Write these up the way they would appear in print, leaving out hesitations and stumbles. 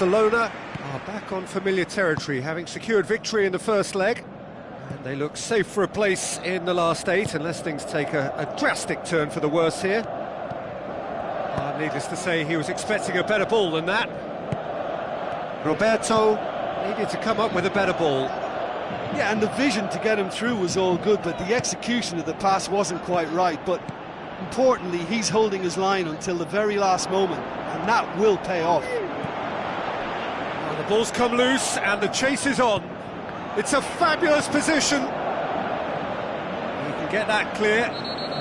Barcelona are back on familiar territory, having secured victory in the first leg. And they look safe for a place in the last 8, unless things take a drastic turn for the worse here. Needless to say, he was expecting a better ball than that. Roberto needed to come up with a better ball. Yeah, and the vision to get him through was all good, but the execution of the pass wasn't quite right. But importantly, he's holding his line until the very last moment, and that will pay off. Well, the ball's come loose, and the chase is on. It's a fabulous position. He can get that clear.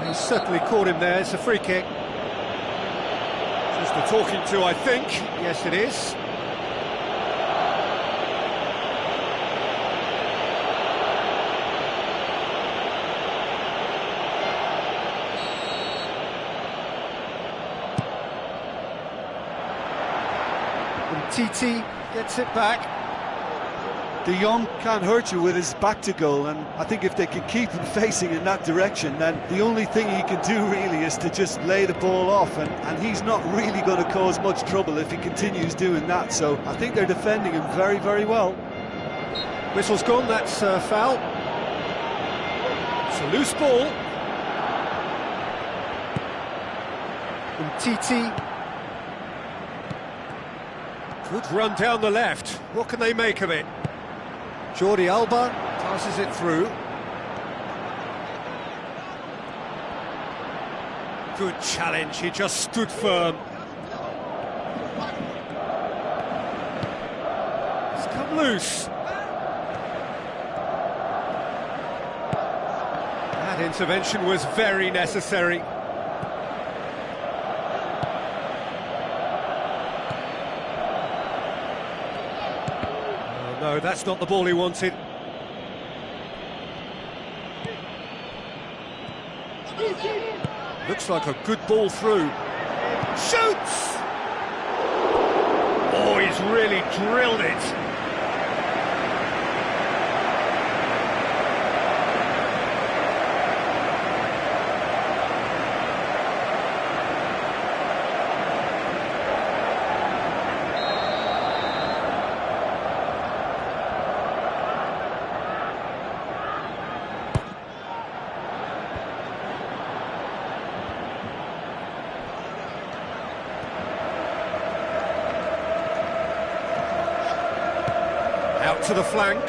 He's certainly caught him there. It's a free kick. Just the talking to, I think. Yes, it is. Titi gets it back. De Jong can't hurt you with his back to goal, and I think if they can keep him facing in that direction, then the only thing he can do really is to just lay the ball off, and he's not really going to cause much trouble if he continues doing that. So I think they're defending him very, very well. Whistle's gone, that's a foul. It's a loose ball. Titi. Good run down the left. What can they make of it? Jordi Alba passes it through. Good challenge, he just stood firm. It's come loose. That intervention was very necessary. No, that's not the ball he wanted. Looks like a good ball through. Shoots! Oh, he's really drilled it. Out to the flank.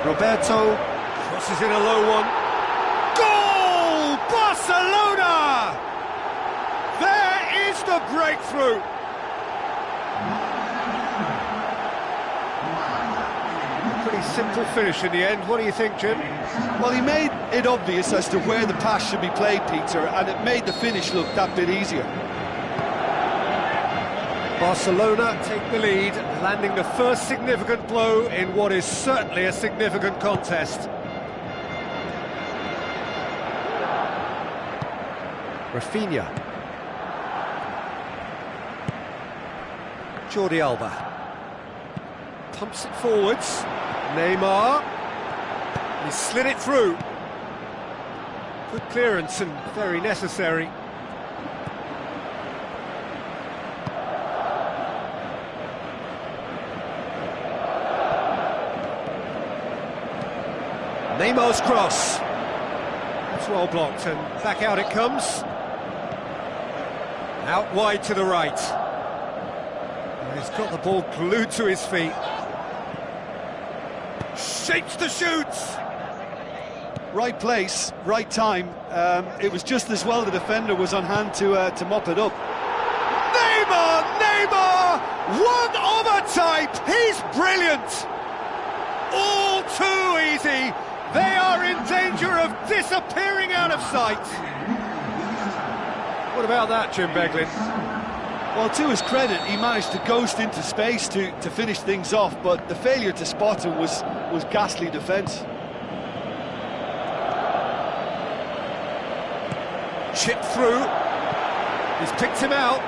Roberto crosses in a low one. Goal! Barcelona! There is the breakthrough. Pretty simple finish in the end. What do you think, Jim? Well, he made it obvious as to where the pass should be played, Peter, and it made the finish look that bit easier. Barcelona take the lead, landing the first significant blow in what is certainly a significant contest. Rafinha. Jordi Alba. Pumps it forwards. Neymar. He slid it through. Good clearance and very necessary. Neymar's cross. It's well blocked, and back out it comes. Out wide to the right. And he's got the ball glued to his feet. Shapes the shoots. Right place, right time. It was just as well the defender was on hand to mop it up. Neymar! One of a type! He's brilliant! All too easy! They are in danger of disappearing out of sight. What about that, Jim Beglin? Well, to his credit, he managed to ghost into space to finish things off, but the failure to spot him was ghastly defence. Chip through. He's picked him out.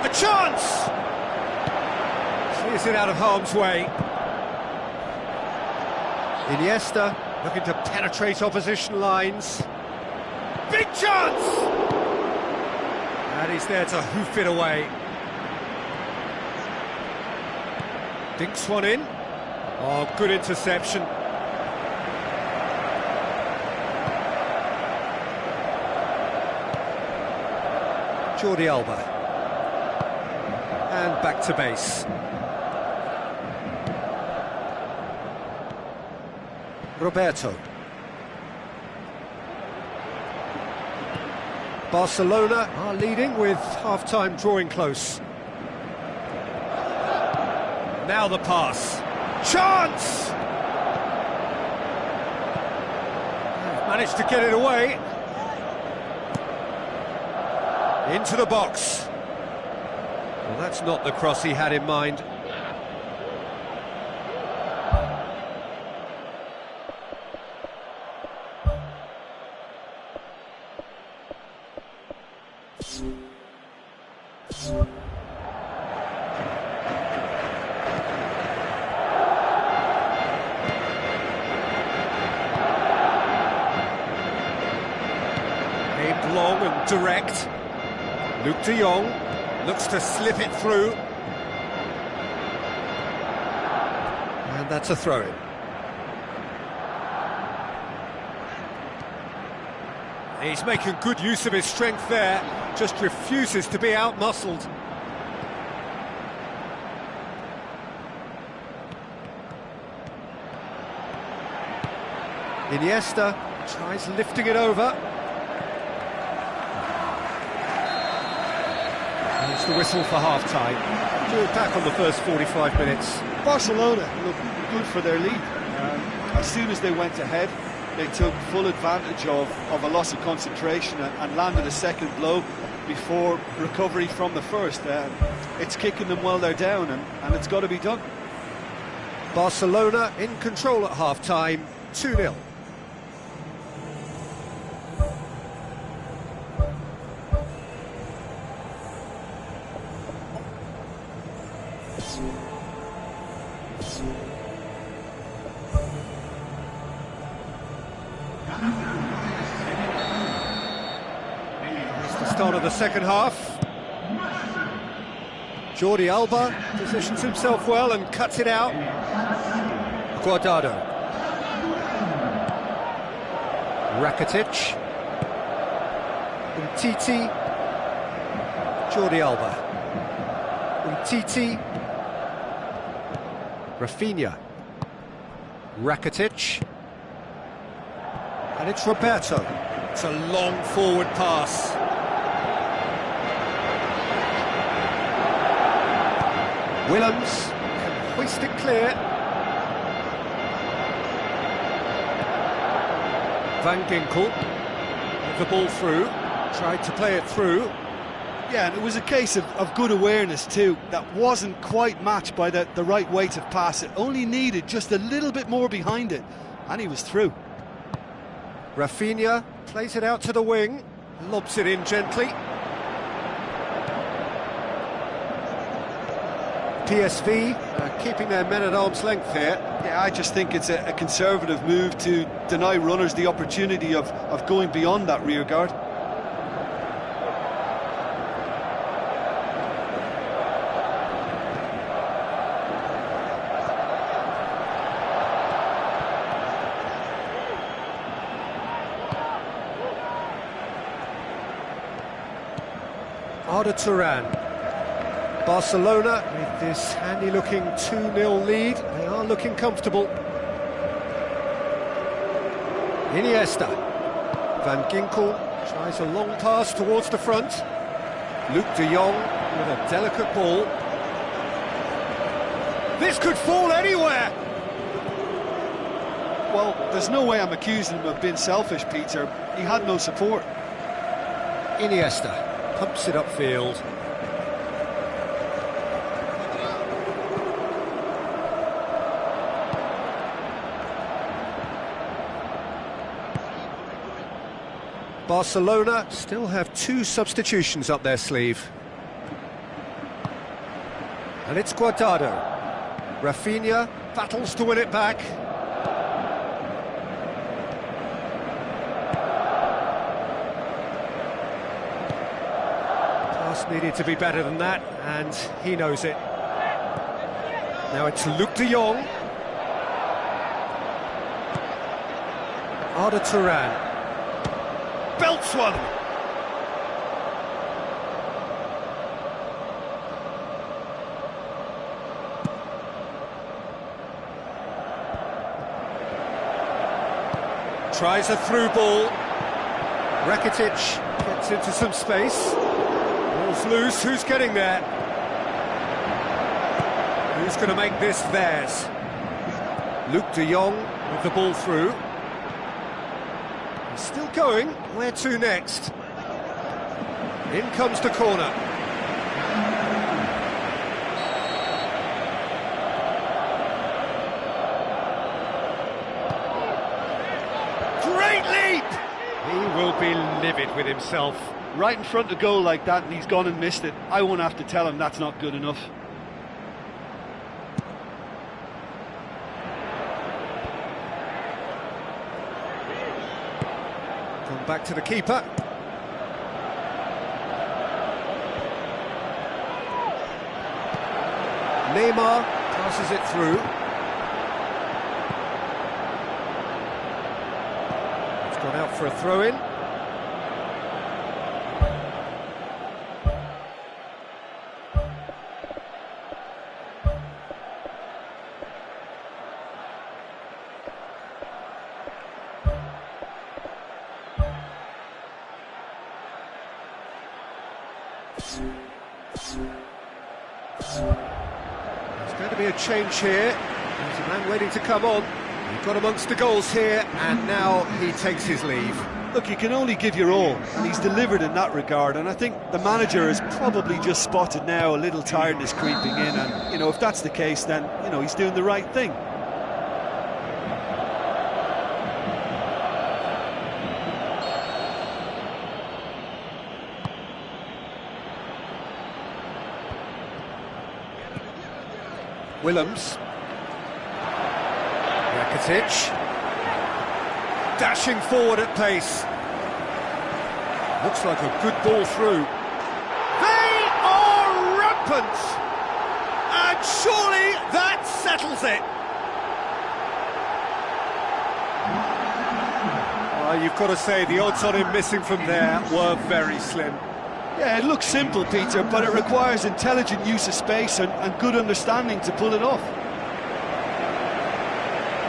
A chance! Clears it out of harm's way. Iniesta looking to penetrate opposition lines. Big chance! And he's there to hoof it away. Dinks one in. Oh, good interception. Jordi Alba. And back to base. Roberto. Barcelona are leading with half-time drawing close. Now the pass. Chance! Managed to get it away. Into the box. Well, that's not the cross he had in mind. Aimed long and direct. Luke de Jong looks to slip it through. And that's a throw-in. He's making good use of his strength there, just refuses to be out-muscled. Iniesta tries lifting it over. It's the whistle for half-time. We're back on the first 45 minutes. Barcelona looked good for their lead. As soon as they went ahead, they took full advantage of a loss of concentration and landed a second blow before recovery from the first. It's kicking them while they're down, and it's got to be done. Barcelona in control at half-time, 2-0. It's the start of the second half. Jordi Alba positions himself well and cuts it out. Guardado. Rakitic. Umtiti. Jordi Alba. Umtiti. Rafinha. Rakitic. And it's Roberto. It's a long forward pass. Willems can hoist it clear. Van Ginkel with the ball through, tried to play it through. Yeah, and it was a case of good awareness too. That wasn't quite matched by the right weight of pass. It only needed just a little bit more behind it, and he was through. Rafinha plays it out to the wing, lobs it in gently. PSV keeping their men at arm's length here. Yeah, I just think it's a conservative move to deny runners the opportunity of going beyond that rear guard. Arda Turan. Barcelona, with this handy-looking 2-0 lead, they are looking comfortable. Iniesta. Van Ginkel tries a long pass towards the front. Luke de Jong with a delicate ball. This could fall anywhere! Well, there's no way I'm accusing him of being selfish, Peter. He had no support. Iniesta pumps it upfield. Barcelona still have 2 substitutions up their sleeve. And it's Guardado. Rafinha battles to win it back. Pass needed to be better than that, and he knows it. Now it's Luc de Jong. Arda Turan. Belts one. Tries a through ball. Rakitic gets into some space. Ball's loose. Who's getting there? Who's going to make this theirs? Luc de Jong with the ball through. He's still going. Where to next? In comes the corner. Great leap! He will be livid with himself. Right in front of goal like that, and he's gone and missed it. I won't have to tell him that's not good enough. Come back to the keeper. Neymar passes it through. It's gone out for a throw-in. There's going to be a change here. There's a man waiting to come on. He got amongst the goals here, and now he takes his leave. Look, you can only give your all, and he's delivered in that regard, and I think the manager has probably just spotted now a little tiredness creeping in, and, you know, if that's the case, then, you know, he's doing the right thing. Willems. Rakitic. Dashing forward at pace. Looks like a good ball through. They are rampant! And surely that settles it! Well, you've got to say the odds on him missing from there were very slim. Yeah, it looks simple, Peter, but it requires intelligent use of space and good understanding to pull it off.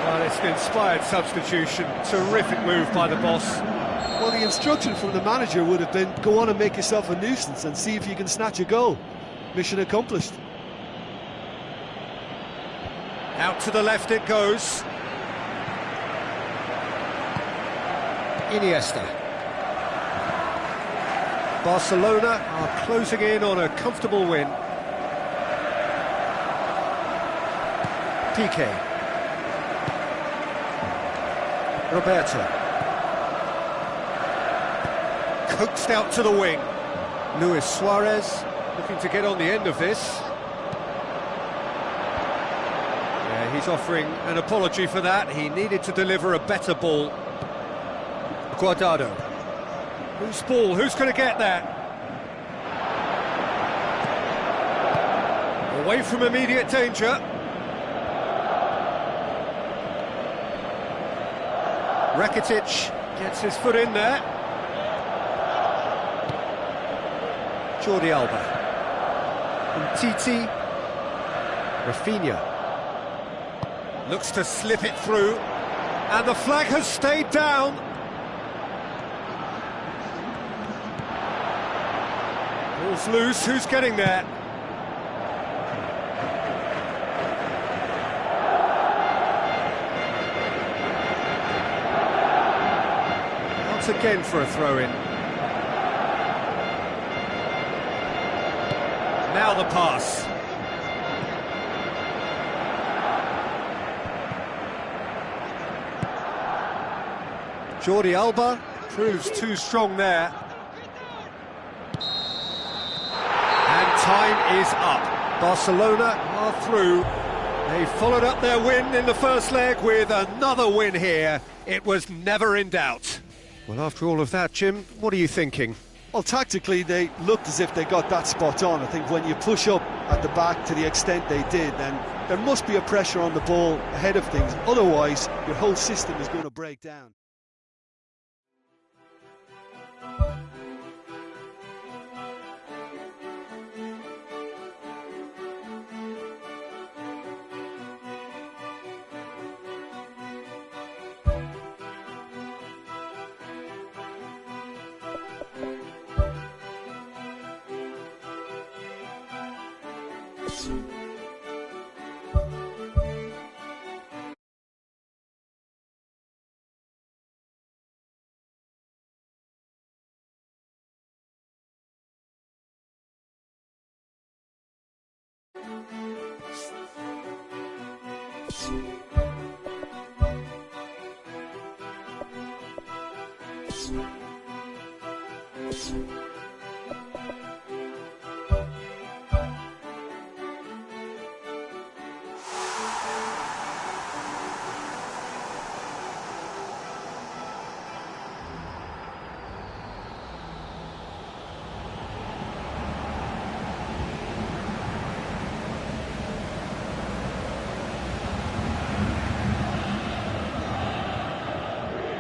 Well, it's an inspired substitution. Terrific move by the boss. Well, the instruction from the manager would have been, go on and make yourself a nuisance and see if you can snatch a goal. Mission accomplished. Out to the left it goes. Iniesta. Barcelona are closing in on a comfortable win. Piqué. Roberto. Coaxed out to the wing. Luis Suarez looking to get on the end of this. Yeah, he's offering an apology for that. He needed to deliver a better ball. Guardado. Whose ball? Who's going to get that? Away from immediate danger. Rakitic gets his foot in there. Jordi Alba. Titi. Rafinha. Looks to slip it through. And the flag has stayed down. Ball's loose, who's getting there? Once again for a throw-in. Now the pass. Jordi Alba proves too strong there. Time is up. Barcelona are through. They followed up their win in the first leg with another win here. It was never in doubt. Well, after all of that, Jim, what are you thinking? Well, tactically, they looked as if they got that spot on. I think when you push up at the back to the extent they did, then there must be a pressure on the ball ahead of things. Otherwise, your whole system is going to break down.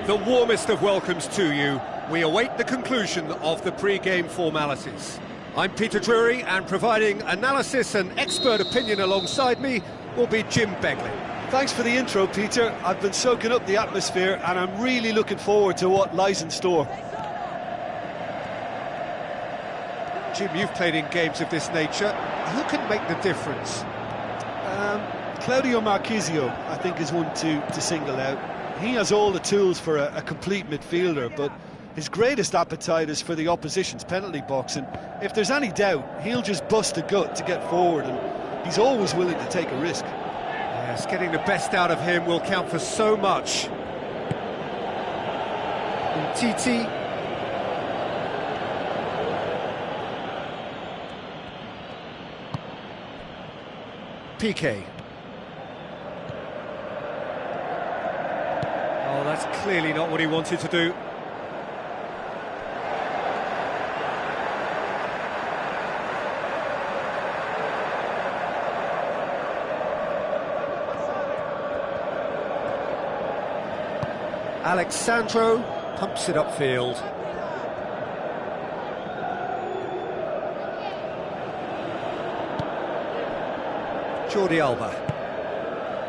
The warmest of welcomes to you. We await the conclusion of the pre-game formalities. I'm Peter Drury, and providing analysis and expert opinion alongside me will be Jim Begley. Thanks for the intro, Peter. I've been soaking up the atmosphere and I'm really looking forward to what lies in store. Jim, you've played in games of this nature. Who can make the difference? Claudio Marchisio, I think, is one to single out. He has all the tools for a complete midfielder, but his greatest appetite is for the opposition's penalty box, and if there's any doubt, he'll just bust a gut to get forward, and he's always willing to take a risk. Yes, getting the best out of him will count for so much. And Titi. Piqué. Oh, that's clearly not what he wanted to do. Alexandro pumps it upfield. Jordi Alba.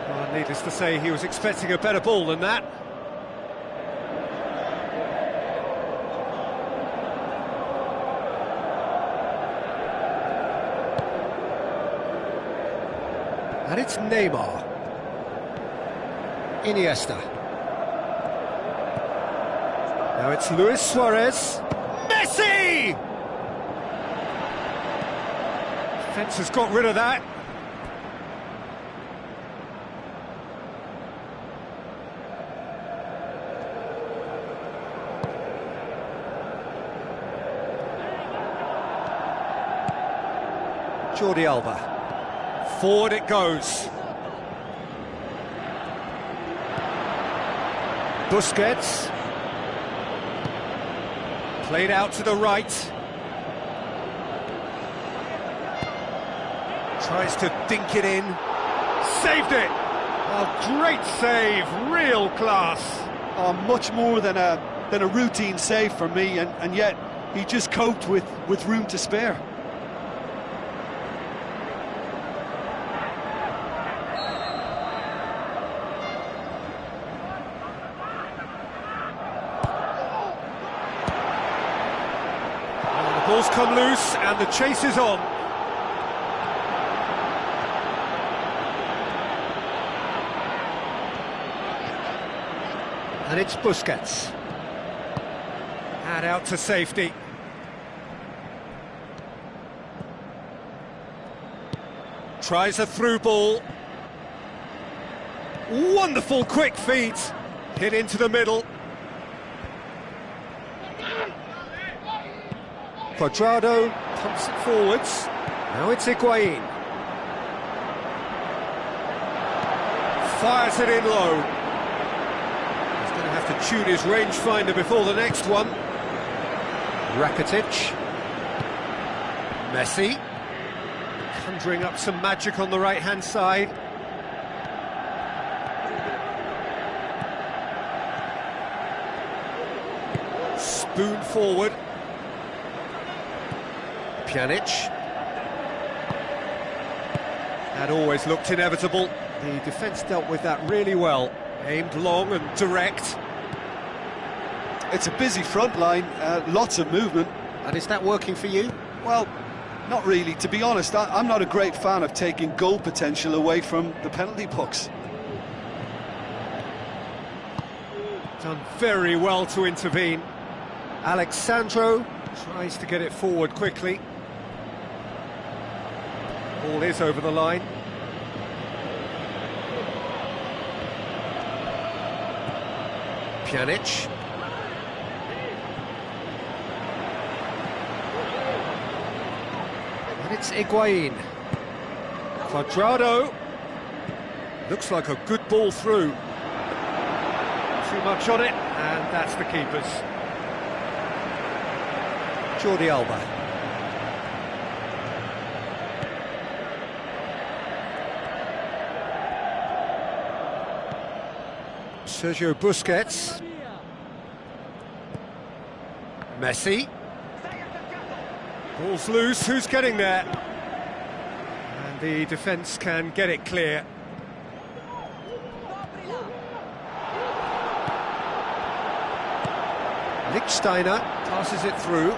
Oh, needless to say, he was expecting a better ball than that. And it's Neymar. Iniesta. Now it's Luis Suarez. Messi! Defence has got rid of that. Jordi Alba. Forward it goes. Busquets. Played out to the right. Tries to dink it in. Saved it! Oh, great save, real class. Oh, much more than a routine save for me, and yet he just coped with room to spare. Ball's come loose and the chase is on. And it's Busquets. And out to safety. Tries a through ball. Wonderful quick feet. Hit into the middle. Cuadrado pumps it forwards. Now it's Higuain. Fires it in low. He's going to have to tune his rangefinder before the next one. Rakitic. Messi. Conjuring up some magic on the right-hand side. Spoon forward. Pjanic. That always looked inevitable. The defence dealt with that really well. Aimed long and direct. It's a busy front line, lots of movement. And is that working for you? Well, not really. To be honest, I'm not a great fan of taking goal potential away from the penalty box. Done very well to intervene. Alexandro tries to get it forward quickly. Ball is over the line. Pjanic. And it's Higuain. Cuadrado. Looks like a good ball through. Too much on it, and that's the keeper's. Jordi Alba. Sergio Busquets. Messi. Ball's loose, who's getting there? And the defence can get it clear. Lichtsteiner passes it through.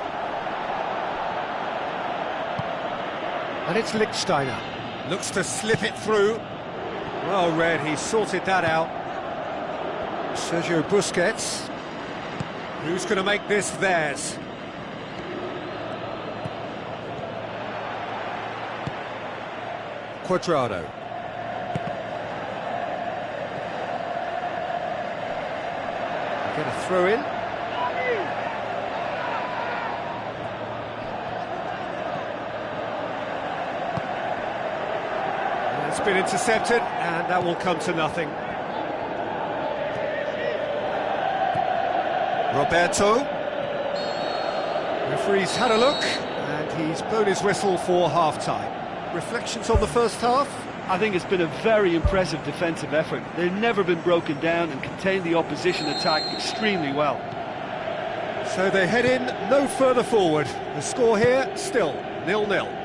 And it's Lichtsteiner. Looks to slip it through. Well read, he sorted that out. Sergio Busquets. Who's going to make this theirs? Cuadrado. Get a throw in. It's been intercepted, and that will come to nothing. Roberto. Referee's had a look, and he's blown his whistle for half-time. Reflections on the first half? I think it's been a very impressive defensive effort. They've never been broken down and contained the opposition attack extremely well. So they head in no further forward. The score here, still 0-0.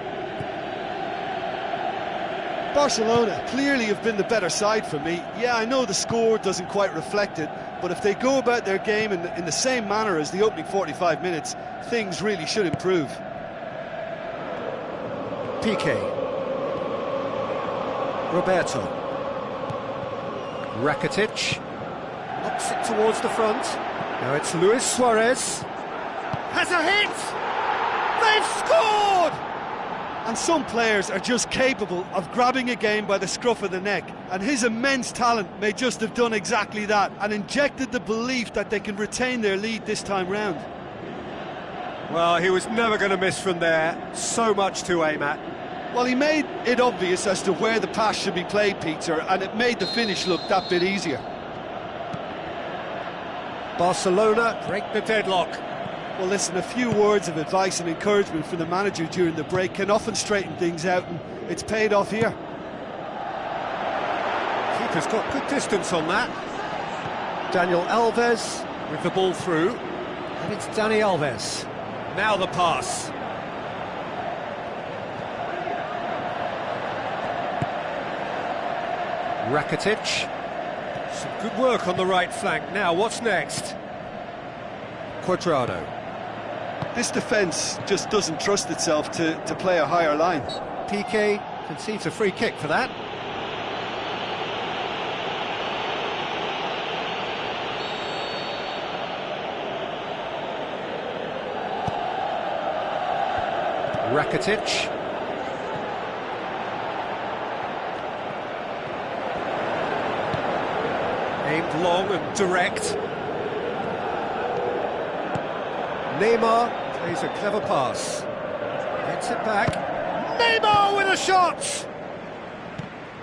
Barcelona clearly have been the better side for me. Yeah, I know the score doesn't quite reflect it, but if they go about their game in the same manner as the opening 45 minutes, things really should improve. Piqué. Roberto. Rakitic. Knocks it towards the front. Now it's Luis Suarez. Has a hit! They've scored! And some players are just capable of grabbing a game by the scruff of the neck, and his immense talent may just have done exactly that and injected the belief that they can retain their lead this time round. Well, he was never going to miss from there. So much to aim at. Well, he made it obvious as to where the pass should be played, Peter, and it made the finish look that bit easier. Barcelona break the deadlock. Well, listen, a few words of advice and encouragement from the manager during the break can often straighten things out, and it's paid off here. Keeper's got good distance on that. Daniel Alves with the ball through, and it's Dani Alves. Now the pass. Rakitic. Some good work on the right flank. Now, what's next? Cuadrado. This defence just doesn't trust itself to play a higher line. Piqué concedes a free kick for that. Rakitic. Aimed long and direct. Neymar plays a clever pass. Gets it back. Neymar with a shot!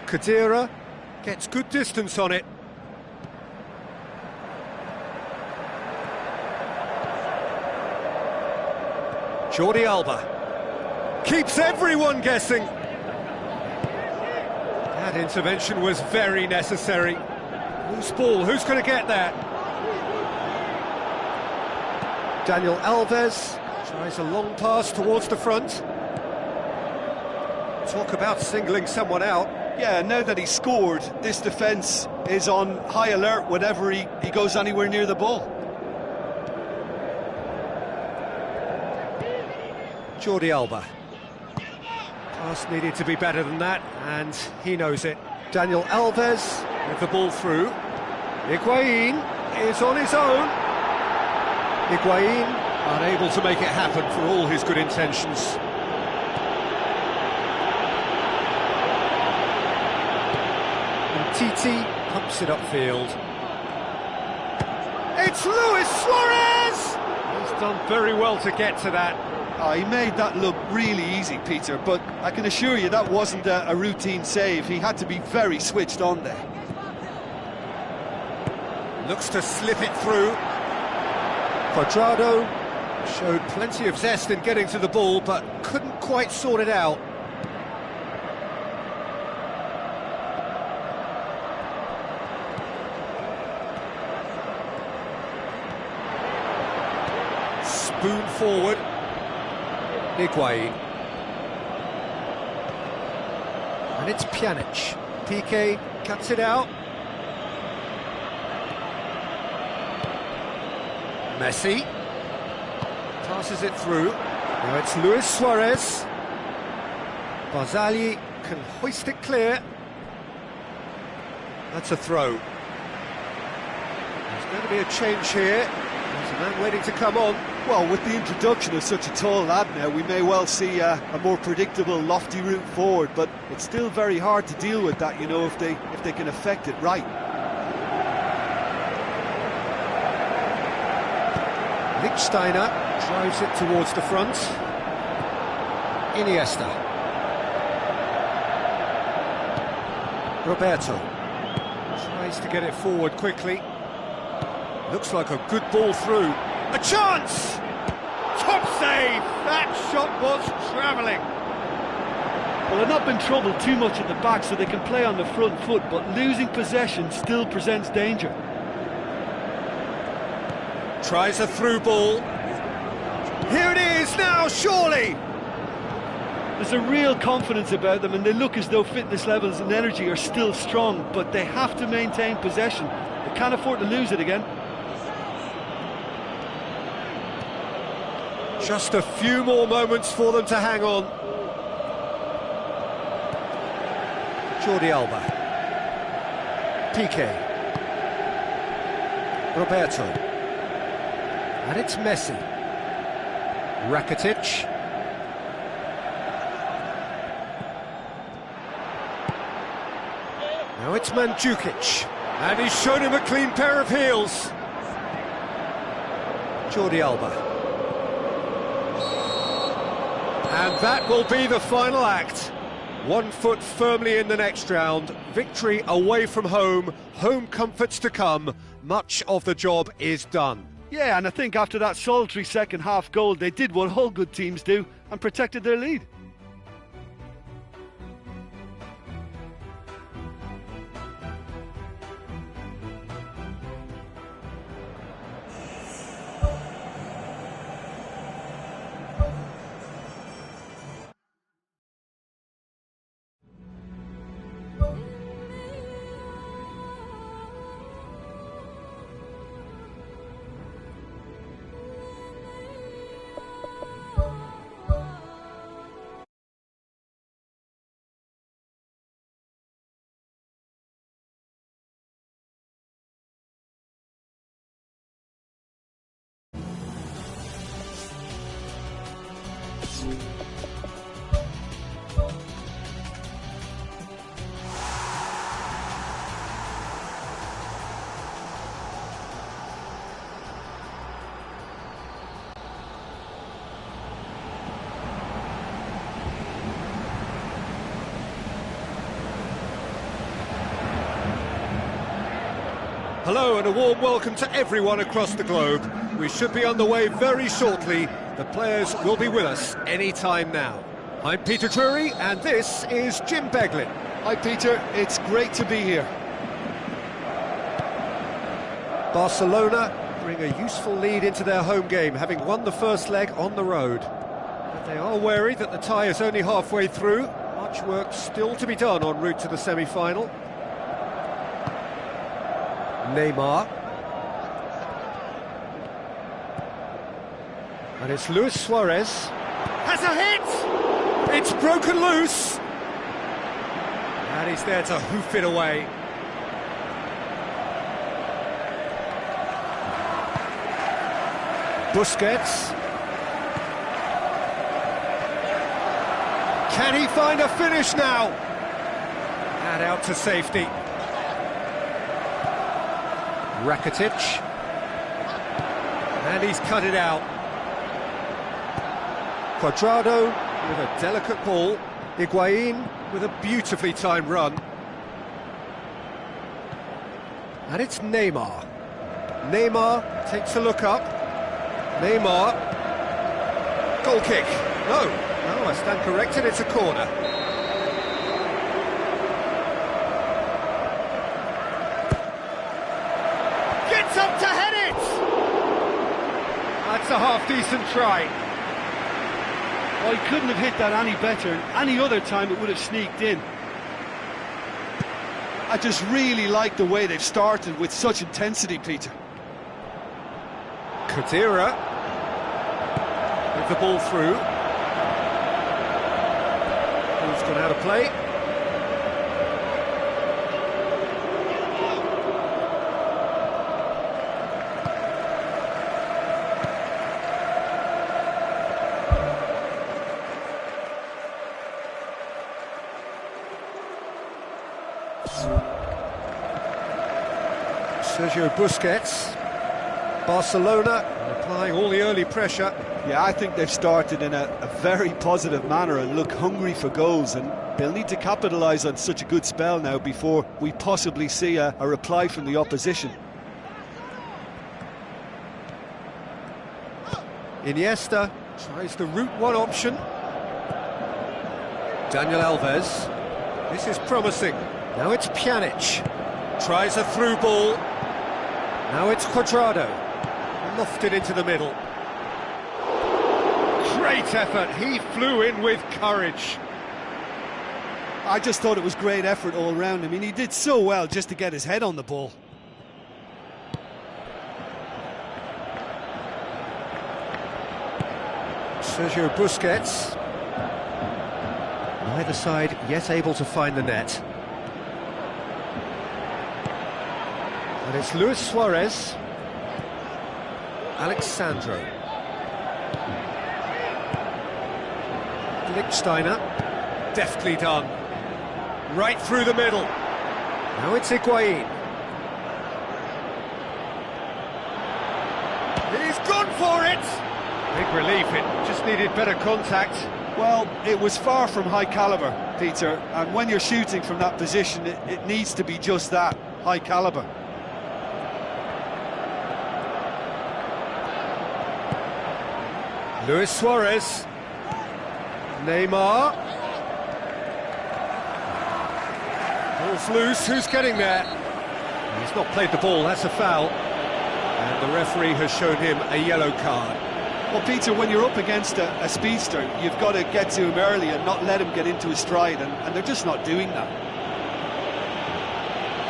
Khedira gets good distance on it. Jordi Alba keeps everyone guessing. That intervention was very necessary. Loose ball, who's going to get that? Daniel Alves tries a long pass towards the front. Talk about singling someone out. Yeah, now that he scored, this defence is on high alert whenever he goes anywhere near the ball. Jordi Alba. Pass needed to be better than that, and he knows it. Daniel Alves with the ball through. Higuain is on his own. Higuain unable to make it happen for all his good intentions. Titi pumps it upfield. It's Luis Suarez! He's done very well to get to that. Oh, he made that look really easy, Peter, but I can assure you that wasn't a routine save. He had to be very switched on there. Looks to slip it through. Cuadrado showed plenty of zest in getting to the ball, but couldn't quite sort it out. Spoon forward. Higuain. And it's Pjanic. Piqué cuts it out. Messi passes it through. Now it's Luis Suarez. Barzagli can hoist it clear. That's a throw. There's going to be a change here. There's a man waiting to come on. Well, with the introduction of such a tall lad now, we may well see a more predictable, lofty route forward, but it's still very hard to deal with that, you know, if they can affect it right. Lichtsteiner drives it towards the front. Iniesta. Roberto tries to get it forward quickly. Looks like a good ball through. A chance! Top save! That shot was travelling. Well, they've not been troubled too much at the back, so they can play on the front foot, but losing possession still presents danger. Tries a through ball. Here it is now, surely! There's a real confidence about them, and they look as though fitness levels and energy are still strong, but they have to maintain possession. They can't afford to lose it again. Just a few more moments for them to hang on. Jordi Alba. Piqué. Roberto. And it's Messi. Rakitic. Now it's Mandzukic. And he's shown him a clean pair of heels. Jordi Alba. And that will be the final act. 1 foot firmly in the next round. Victory away from home. Home comforts to come. Much of the job is done. Yeah, and I think after that solitary second half goal, they did what all good teams do and protected their lead. Hello and a warm welcome to everyone across the globe. We should be underway very shortly The players will be with us any time now. I'm Peter Drury, and this is Jim Beglin. Hi Peter, it's great to be here. Barcelona bring a useful lead into their home game, having won the first leg on the road. But they are wary that the tie is only halfway through. Much work still to be done en route to the semi-final. Neymar. And it's Luis Suarez. Has a hit! It's broken loose! And he's there to hoof it away. Busquets. Can he find a finish now? And out to safety. Rakitic. And he's cut it out. Cuadrado with a delicate ball. Higuain with a beautifully timed run. And it's Neymar. Neymar takes a look up. Neymar. Goal kick. No, I stand corrected, it's a corner. Gets up to head it! That's a half-decent try. Well, he couldn't have hit that any better. Any other time it would have sneaked in. I just really like the way they've started with such intensity, Peter. Khedira with the ball through. Ball's gone out of play. Sergio Busquets. Barcelona applying all the early pressure. Yeah, I think they've started in a very positive manner and look hungry for goals, and they'll need to capitalise on such a good spell now before we possibly see a reply from the opposition. Iniesta tries the route one option. Daniel Alves. This is promising. Now it's Pjanic. Tries a through ball. Now it's Cuadrado. Lofted into the middle. Great effort, he flew in with courage. I just thought it was great effort all round. I mean, he did so well just to get his head on the ball. Sergio Busquets. Neither side yet able to find the net. And it's Luis Suarez. Alexandro. Lichtsteiner. Deftly done. Right through the middle. Now it's Higuain. He's gone for it! Big relief, it just needed better contact. Well, it was far from high calibre, Peter, and when you're shooting from that position, it needs to be just that, high calibre. Luis Suarez. Neymar. Ball's loose, who's getting there? He's not played the ball, that's a foul. And the referee has shown him a yellow card. Well, Peter, when you're up against a speedster, you've got to get to him early and not let him get into his stride, and they're just not doing that.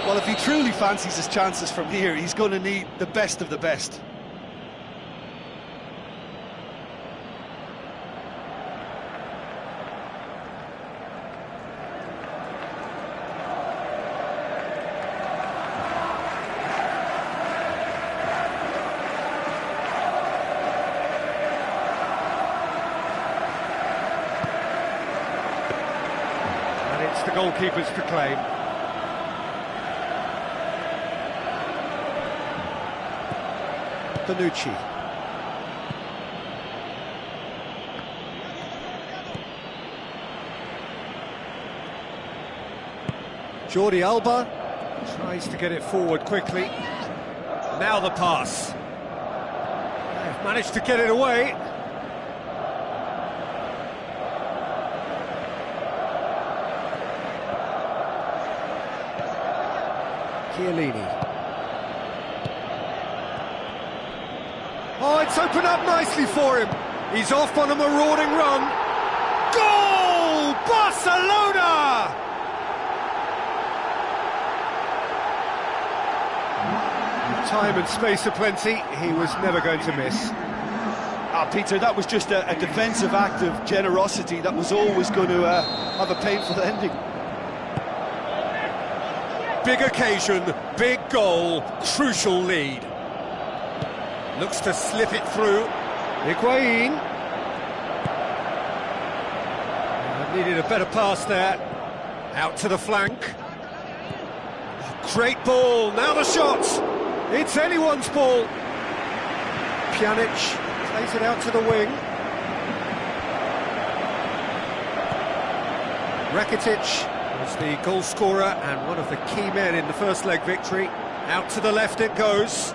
Well, if he truly fancies his chances from here, he's going to need the best of the best. It's the goalkeeper's to claim. Bonucci. Jordi Alba tries to get it forward quickly. Now the pass. They've managed to get it away. Chiellini. Oh, it's opened up nicely for him. He's off on a marauding run. Goal! Barcelona! With time and space aplenty, he was never going to miss. Peter, that was just a defensive act of generosity that was always going to have a painful ending. Big occasion, big goal, crucial lead. Looks to slip it through. Higuain. Needed a better pass there. Out to the flank. Great ball, now the shot. It's anyone's ball. Pjanic plays it out to the wing. Rakitic was the goal scorer and one of the key men in the first leg victory. Out to the left it goes.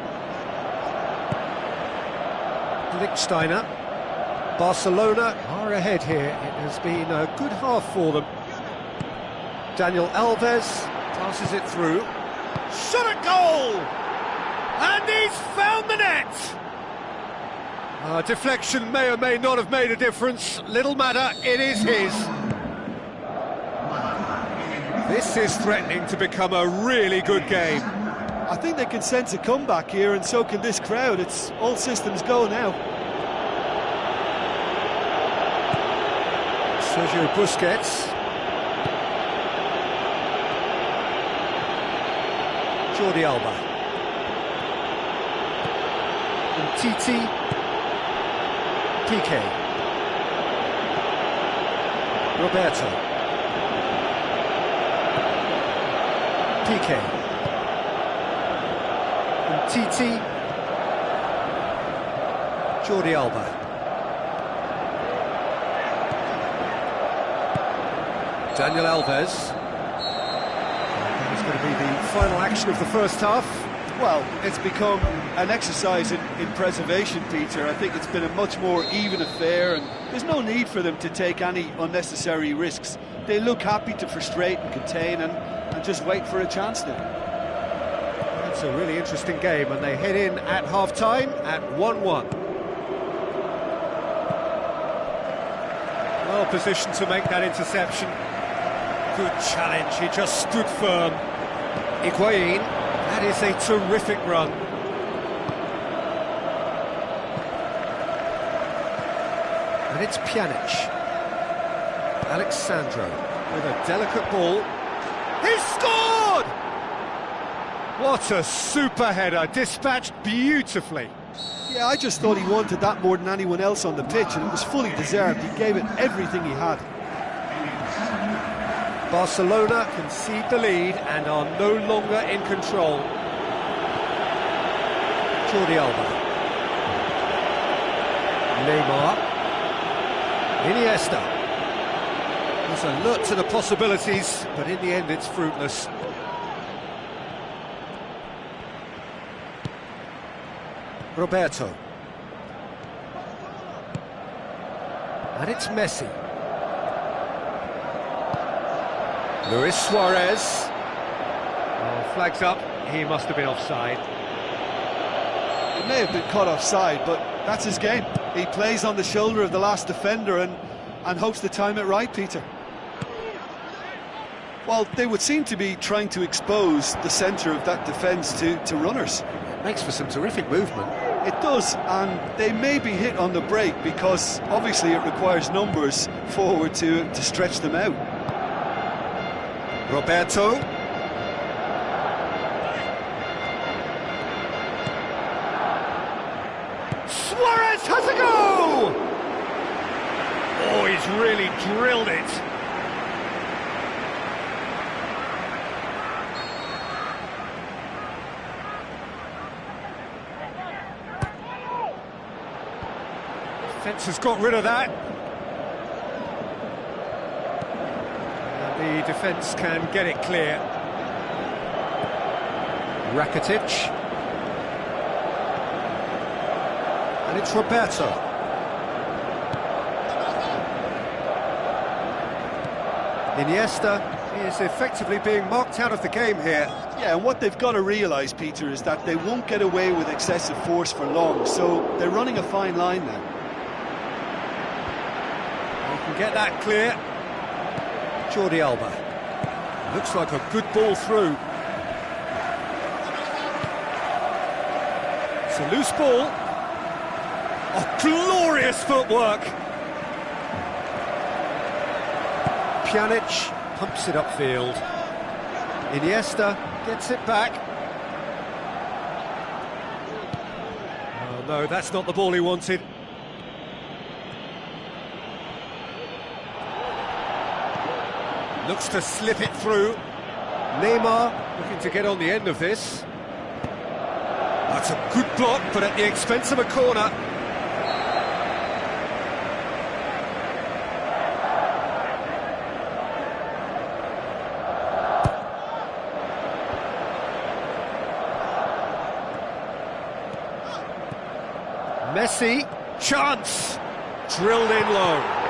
Lichtsteiner. Barcelona are ahead here. It has been a good half for them. Daniel Alves passes it through. Shot at goal! And he's found the net! Deflection may or may not have made a difference. Little matter, it is his. This is threatening to become a really good game. I think they can sense a comeback here, and so can this crowd. It's all systems go now. Sergio Busquets. Jordi Alba. And Titi. Piqué. Roberto. Piqué. And Titi. Jordi Alba. Daniel Alves. That is going to be the final action of the first half. Well, it's become an exercise in preservation, Peter. I think it's been a much more even affair, and there's no need for them to take any unnecessary risks. They look happy to frustrate and contain and just wait for a chance now. It's a really interesting game, and they head in at half-time at 1-1. Well positioned to make that interception. Good challenge, he just stood firm. Higuain, that is a terrific run. And it's Pjanic. Alexandro with a delicate ball. He scored! What a super header, dispatched beautifully. Yeah, I just thought he wanted that more than anyone else on the pitch, and it was fully deserved. He gave it everything he had. Barcelona concede the lead and are no longer in control. Jordi Alba. Neymar. Iniesta. There's alert to the possibilities, but in the end it's fruitless. Roberto. And it's Messi. Luis Suarez. Oh, flags up, he must have been offside. He may have been caught offside, but that's his game. He plays on the shoulder of the last defender and hopes to time it right, Peter. Well, they would seem to be trying to expose the centre of that defence to runners. Makes for some terrific movement. It does, and they may be hit on the break because obviously it requires numbers forward to stretch them out. Roberto. Suarez has a go! Oh, he's really drilled it. Defence has got rid of that. The defence can get it clear. Rakitic. And it's Roberto. Iniesta is effectively being marked out of the game here. Yeah, and what they've got to realise, Peter, is that they won't get away with excessive force for long, so they're running a fine line now. They can get that clear. Jordi Alba. Looks like a good ball through. It's a loose ball. Oh, glorious footwork! Pjanic pumps it upfield. Iniesta gets it back. Oh no, that's not the ball he wanted. Looks to slip it through. Neymar looking to get on the end of this. That's a good block, but at the expense of a corner. Messi, chance, drilled in low.